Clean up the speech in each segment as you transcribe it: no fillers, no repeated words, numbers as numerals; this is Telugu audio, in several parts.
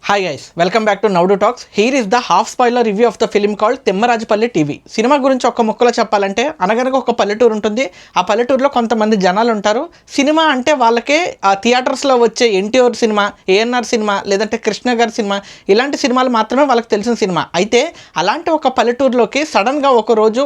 Hi guys, welcome back to Naudu Talks. Here is the half spoiler review of the film called Timmarajapalli TV. Cinema గురించి ఒక ముక్కలో చెప్పాలంటే అనగనగా ఒక పల్లెటూరు ఉంటుంది. ఆ పల్లెటూరులో కొంతమంది జనాలు ఉంటారు. సినిమా అంటే వాళ్ళకే ఆ థియేటర్స్లో వచ్చే ఎన్టీఆర్ సినిమా, ఏఎన్ఆర్ సినిమా లేదంటే కృష్ణ గారి సినిమా ఇలాంటి సినిమాలు మాత్రమే వాళ్ళకి తెలిసిన సినిమా. అయితే అలాంటి ఒక పల్లెటూరులోకి సడన్గా ఒకరోజు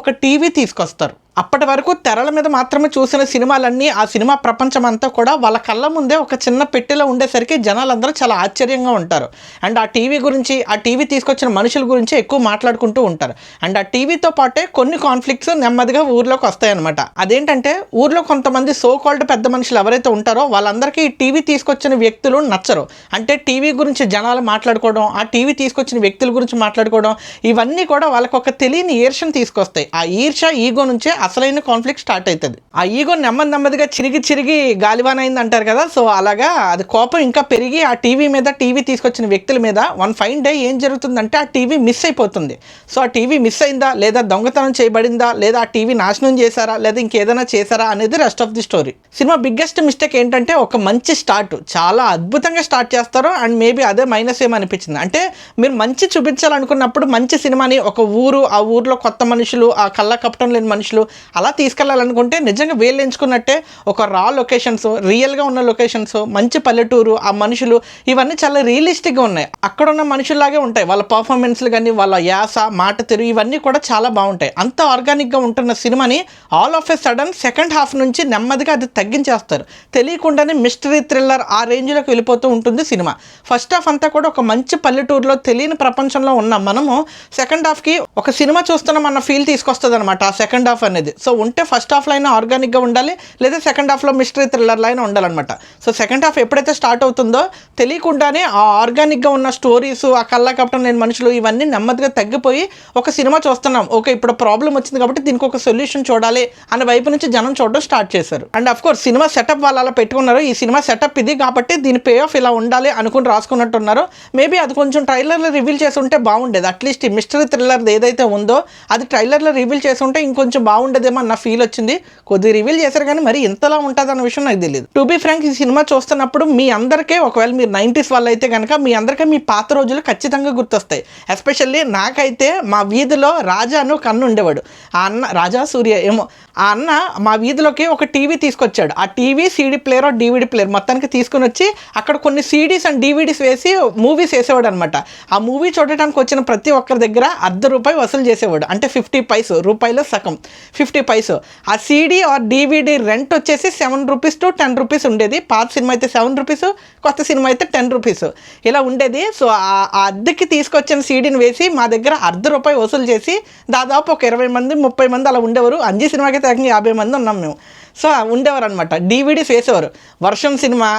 ఒక టీవీ తీసుకొస్తారు. అప్పటి వరకు తెరల మీద మాత్రమే చూసిన సినిమాలన్నీ ఆ సినిమా ప్రపంచం అంతా కూడా వాళ్ళ కళ్ళ ముందే ఒక చిన్న పెట్టెలో ఉండేసరికి జనాలందరూ చాలా ఆశ్చర్యంగా ఉంటారు. అండ్ ఆ టీవీ గురించి, ఆ టీవీ తీసుకొచ్చిన మనుషుల గురించి ఎక్కువ మాట్లాడుకుంటూ ఉంటారు. అండ్ ఆ టీవీతో పాటే కొన్ని కాన్ఫ్లిక్ట్స్ నెమ్మదిగా ఊర్లోకి వస్తాయన్నమాట. అదేంటంటే ఊర్లో కొంతమంది సో కాల్డ్ పెద్ద మనుషులు ఎవరైతే ఉంటారో వాళ్ళందరికీ ఈ టీవీ తీసుకొచ్చిన వ్యక్తులు నచ్చరు. అంటే టీవీ గురించి జనాలు మాట్లాడుకోవడం, ఆ టీవీ తీసుకొచ్చిన వ్యక్తుల గురించి మాట్లాడుకోవడం ఇవన్నీ కూడా వాళ్ళకి ఒక తెలియని ఈర్ష్యను తీసుకొస్తాయి. ఆ ఈర్ష్య ఈగో నుంచే అసలైన కాన్ఫ్లిక్ట్ స్టార్ట్ అవుతుంది. ఆ ఈగో నెమ్మదిగా చిరిగి గాలివాన అయింది అంటారు కదా. సో అలాగా అది కోపం ఇంకా పెరిగి ఆ టీవీ మీద, టీవీ తీసుకొచ్చిన వ్యక్తుల మీద వన్ ఫైన్ డే ఏం జరుగుతుందంటే ఆ టీవీ మిస్ అయిపోతుంది. సో ఆ టీవీ మిస్ అయిందా, లేదా దొంగతనం చేయబడిందా, లేదా ఆ టీవీ నాశనం చేశారా, లేదా ఇంకేదైనా చేశారా అనేది rest of the story. Cinema biggest mistake ఏంటంటే ఒక మంచి స్టార్ట్, చాలా అద్భుతంగా స్టార్ట్ చేస్తారు. అండ్ మేబీ అదే మైనస్ ఏమనిపించింది అంటే మీరు మంచి చూపించాలనుకున్నప్పుడు మంచి సినిమాని ఒక ఊరు, ఆ ఊర్లో కొత్త మనుషులు, ఆ కళ్ళ కపటం లేని మనుషులు అలా తీసుకెళ్లాలనుకుంటే నిజంగా వేలు ఎంచుకున్నట్టే ఒక రా లొకేషన్స్, రియల్గా ఉన్న లొకేషన్స్, మంచి పల్లెటూరు, ఆ మనుషులు ఇవన్నీ చాలా రియలిస్టిక్గా ఉన్నాయి. అక్కడ ఉన్న మనుషుల్లాగే ఉంటాయి. వాళ్ళ పర్ఫార్మెన్స్లు కానీ, వాళ్ళ యాస, మాట తెరు ఇవన్నీ కూడా చాలా బాగుంటాయి. అంత ఆర్గానిక్గా ఉంటున్న సినిమాని all of a sudden second half నుంచి నెమ్మదిగా అది తగ్గించేస్తారు. తెలియకుండానే మిస్టరీ థ్రిల్లర్ ఆ రేంజ్లోకి వెళ్ళిపోతూ ఉంటుంది సినిమా. ఫస్ట్ హాఫ్ అంతా కూడా ఒక మంచి పల్లెటూరులో తెలియని ప్రపంచంలో ఉన్నాం మనము. సెకండ్ హాఫ్కి ఒక సినిమా చూస్తున్నాం అన్న ఫీల్ తీసుకొస్తుంది అనమాట ఆ సెకండ్ హాఫ్ అనేది. సో ఉంటే ఫస్ట్ హాఫ్లో అయినా ఆర్గానిక్గా ఉండాలి, లేదా సెకండ్ హాఫ్లో మిస్టరీ థ్రిల్లర్లో అయినా ఉండాలన్నమాట. సో సెకండ్ హాఫ్ ఎప్పుడైతే స్టార్ట్ అవుతుందో తెలియకుండానే ఆ ఆర్గానిక్గా ఉన్న స్టోరీస్, ఆ కళ్ళ కపటం లేని మనుషులు ఇవన్నీ నెమ్మదిగా తగ్గిపోయి ఒక సినిమా చూస్తున్నాం, ఓకే ఇప్పుడు ప్రాబ్లం వచ్చింది కాబట్టి దీనికి ఒక సొల్యూషన్ చూడాలి అనే వైపు నుంచి జనం చూడడం స్టార్ట్ చేశారు. And of course cinema setup వాళ్ళు అలా పెట్టుకున్నారు. ఈ సినిమా సెటప్ ఇది కాబట్టి దీని పే ఆఫ్ ఇలా ఉండాలి అనుకుని రాసుకున్నట్టున్నారు. మేబీ అది కొంచెం ట్రైలర్లో రివీల్ చేసి ఉంటే బాగుండేది. అట్లీస్ట్ ఈ మిస్టరీ థ్రిల్లర్ ఏదైతే ఉందో అది ట్రైలర్లో రివీల్ చేసి ఉంటే ఇంకొంచెం బాగుండేదేమో అన్న ఫీల్ వచ్చింది. కొద్దిగా రివీల్ చేశారు కానీ మరి ఇంతలా ఉంటుంది అన్న విషయం నాకు తెలియదు. టు బీ ఫ్రాంక్, ఈ సినిమా చూస్తున్నప్పుడు మీ అందరికీ, ఒకవేళ మీరు 90s వాళ్ళు అయితే కనుక మీ అందరికీ మీ పాత రోజులు ఖచ్చితంగా గుర్తొస్తాయి. ఎస్పెషల్లీ నాకైతే మా వీధిలో రాజాను కన్ను ఉండేవాడు. ఆ అన్న రాజా సూర్య ఏమో, ఆ అన్న మా వీధిలోకి ఒక టీవీ తీసుకొచ్చాడు. ఆ TV CD player, DVD player మొత్తానికి తీసుకుని వచ్చి అక్కడ కొన్ని CDs అండ్ DVDs వేసి మూవీస్ వేసేవాడు అనమాట. ఆ మూవీ చూడటానికి వచ్చిన ప్రతి ఒక్కరి దగ్గర ₹1 వసూలు చేసేవాడు. అంటే 50 పైసు, రూపాయలు సగం 50 పైసు. ఆ CD ఆర్ DVD రెంట్ వచ్చేసి ₹7 to ₹10 ఉండేది. పాత సినిమా అయితే ₹7, కొత్త సినిమా అయితే ₹10 ఇలా ఉండేది. సో ఆ అద్దెకి తీసుకొచ్చిన CDని వేసి మా దగ్గర ₹1 వసూలు చేసి దాదాపు ఒక 20 మంది 30 మంది అలా ఉండేవారు. అంజీ సినిమాకి అయితే 50 మంది ఉన్నాం మేము. సో ఉండేవారు అనమాట. DVDs వేసేవారు. Varsham cinema,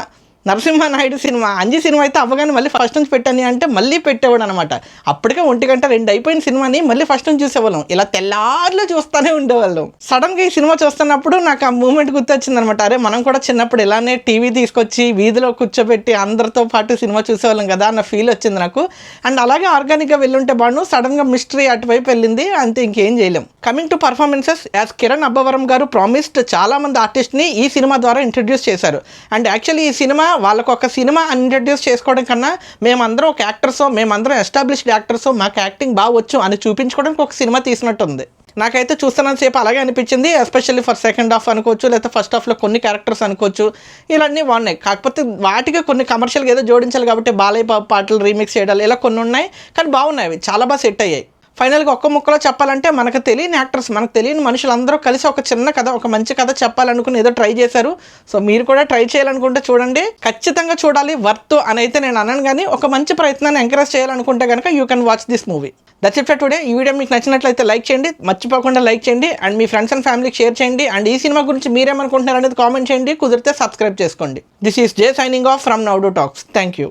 Narasimha Naidu cinema, Anji cinema అయితే అవ్వగానే మళ్ళీ ఫస్ట్ నుంచి పెట్టని అంటే మళ్ళీ పెట్టేవాడు అనమాట. అప్పటికే 1:2 అయిపోయిన సినిమాని మళ్ళీ ఫస్ట్ నుంచి చూసేవాళ్ళం. ఇలా తెల్లార్లు చూస్తూనే ఉండేవాళ్ళం. సడన్గా ఈ సినిమా చూస్తున్నప్పుడు నాకు ఆ మూమెంట్ గుర్తొచ్చింది అనమాట. అరే మనం కూడా చిన్నప్పుడు ఇలానే టీవీ తీసుకొచ్చి వీధిలో కూర్చోబెట్టి అందరితో పాటు సినిమా చూసేవాళ్ళం కదా అన్న ఫీల్ వచ్చింది నాకు. అండ్ అలాగే ఆర్గానిక్గా వెళ్ళుంటే బాను, సడన్గా మిస్టరీ అటువైపు వెళ్ళింది, అంతే, ఇంకేం చేయలేం. Coming to performances, as Kiran Abbavaram గారు ప్రామిస్డ్ చాలామంది ఆర్టిస్ట్ని ఈ సినిమా ద్వారా ఇంట్రడ్యూస్ చేశారు. అండ్ యాక్చువల్లీ ఈ సినిమా వాళ్ళకు ఒక సినిమా ఇంట్రడ్యూస్ చేసుకోవడం కన్నా మేమందరం ఒక యాక్టర్సో, మేమందరం ఎస్టాబ్లిష్డ్ యాక్టర్సో, మాకు యాక్టింగ్ బాగా వచ్చు అని చూపించుకోవడానికి ఒక సినిమా తీసినట్టు ఉంది. నాకైతే చూస్తున్నంతసేపు అలాగే అనిపించింది. ఎస్పెషల్లీ ఫర్ సెకండ్ హాఫ్ అనుకోవచ్చు, లేకపోతే ఫస్ట్ హాఫ్లో కొన్ని క్యారెక్టర్స్ అనుకోవచ్చు, ఇవన్నీ బాగున్నాయి. కాకపోతే వాటికి కొన్ని కమర్షియల్గా ఏదో జోడించాలి కాబట్టి బాలయ్య పాటలు రీమిక్స్ చేయడాలు ఇలా కొన్ని ఉన్నాయి, కానీ బాగున్నాయి, అవి చాలా బాగా సెట్ అయ్యాయి. ఫైనల్గా ఒక్క ముక్కలో చెప్పాలంటే మనకు తెలియని యాక్టర్స్, మనకు తెలియని మనుషులందరూ కలిసి ఒక చిన్న కథ, ఒక మంచి కథ చెప్పాలనుకుని ఏదో ట్రై చేశారు. సో మీరు కూడా ట్రై చేయాలనుకుంటే చూడండి, ఖచ్చితంగా చూడాలి, వర్త్ అని అయితే నేను అనను. కానీ ఒక మంచి ప్రయత్నాన్ని ఎంకరేజ్ చేయాలనుకుంటే కనుక you can watch this movie. That's it for today. ఈ వీడియో మీకు నచ్చినట్లయితే లైక్ చేయండి, మర్చిపోకుండా లైక్ చేయండి. అండ్ మీ ఫ్రెండ్స్ అండ్ ఫ్యామిలీకి షేర్ చేయండి. అండ్ ఈ సినిమా గురించి మీరేమనుకుంటున్నారు అనేది కామెంట్ చేయండి. కుదిరితే సబ్స్క్రైబ్ చేసుకోండి. This is J signing off from Naidu talks. Thank you.